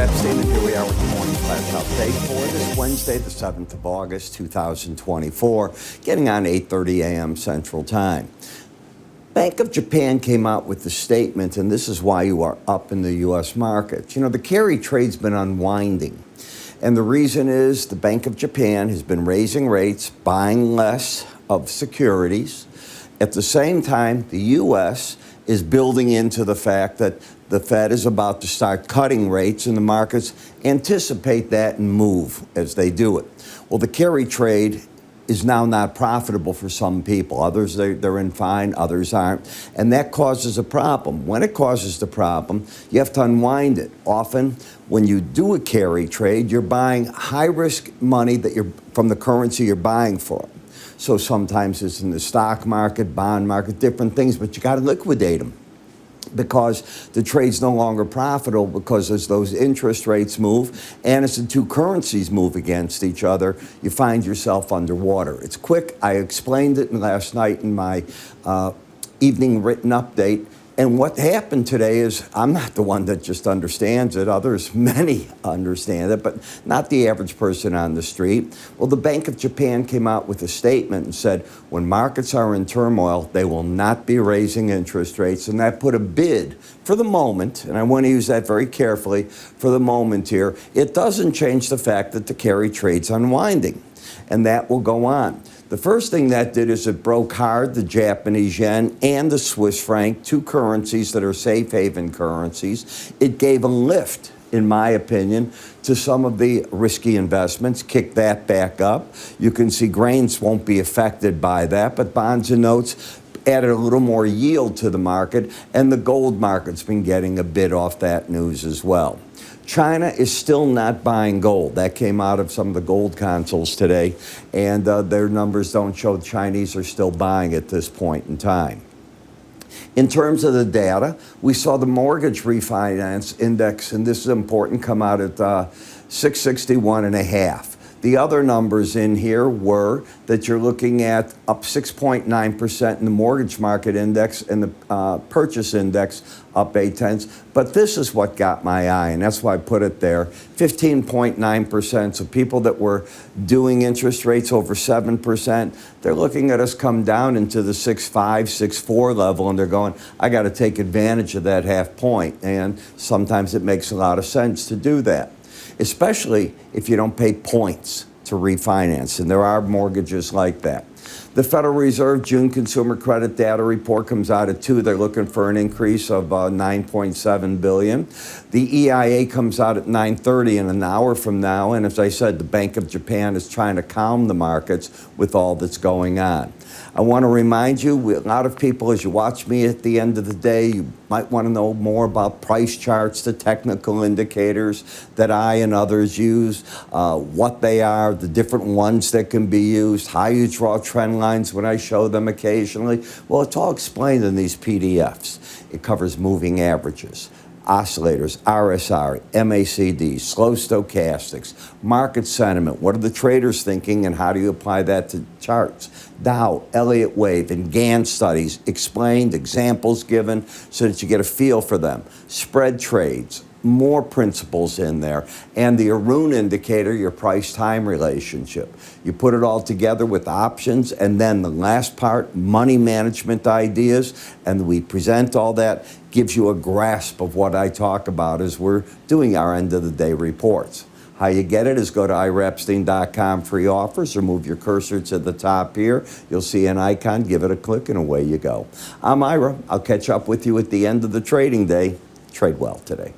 Epstein, and here we are with the morning flash update for this Wednesday, the 7th of August, 2024, getting on 8:30 a.m. Central Time. Bank of Japan came out with the statement, and this is why you are up in the U.S. markets. You know, the carry trade's been unwinding, and the reason is the Bank of Japan has been raising rates, buying less of securities. At the same time, the U.S. is building into the fact that the Fed is about to start cutting rates, and the markets anticipate that and move as they do it. Well, the carry trade is now not profitable for some people. Others, they're in fine, others aren't. And that causes a problem. When it causes the problem, you have to unwind it. Often, when you do a carry trade, you're buying high-risk money that you're from the currency you're buying for. So sometimes it's in the stock market, bond market, different things, but you got to liquidate them because the trade's no longer profitable, because as those interest rates move and as the two currencies move against each other, you find yourself underwater. It's quick. I explained it last night in my evening written update. And what happened today is I'm not the one that just understands it. Others, many understand it, but not the average person on the street. Well, the Bank of Japan came out with a statement and said when markets are in turmoil, they will not be raising interest rates. And that put a bid for the moment, and I want to use that very carefully for the moment here. It doesn't change the fact that the carry trade's unwinding, and that will go on. The first thing that did is it broke hard the Japanese yen and the Swiss franc, two currencies that are safe haven currencies. It gave a lift, in my opinion, to some of the risky investments, kicked that back up. You can see grains won't be affected by that, but bonds and notes added a little more yield to the market, and the gold market's been getting a bid off that news as well. China is still not buying gold. That came out of some of the gold consoles today, and their numbers don't show the Chinese are still buying at this point in time. In terms of the data, we saw the mortgage refinance index, and this is important, come out at 661.5. The other numbers in here were that you're looking at up 6.9% in the mortgage market index and the purchase index up 0.8. But this is what got my eye, and that's why I put it there. 15.9%. So people that were doing interest rates over 7%, they're looking at us come down into the 6.5, 6.4 level, and they're going, I got to take advantage of that half point. And sometimes it makes a lot of sense to do that, especially if you don't pay points to refinance, and there are mortgages like that. The Federal Reserve June Consumer Credit Data Report comes out at 2. They're looking for an increase of 9.7 billion. The EIA comes out at 9:30 in an hour from now, and as I said, the Bank of Japan is trying to calm the markets with all that's going on. I want to remind you, a lot of people, as you watch me at the end of the day, you might want to know more about price charts, the technical indicators that I and others use, what they are, the different ones that can be used, how you draw trend lines when I show them occasionally. Well, it's all explained in these PDFs. It covers moving averages, oscillators, RSI, MACD, slow stochastics, market sentiment. What are the traders thinking, and how do you apply that to charts? Dow, Elliott Wave, and Gann studies explained, examples given, so that you get a feel for them. Spread trades, more principles in there, and the Arun indicator, your price-time relationship. You put it all together with options, and then the last part, money management ideas, and we present all that, gives you a grasp of what I talk about as we're doing our end-of-the-day reports. How you get it is go to iraepstein.com, free offers, or move your cursor to the top here. You'll see an icon, give it a click, and away you go. I'm Ira. I'll catch up with you at the end of the trading day. Trade well today.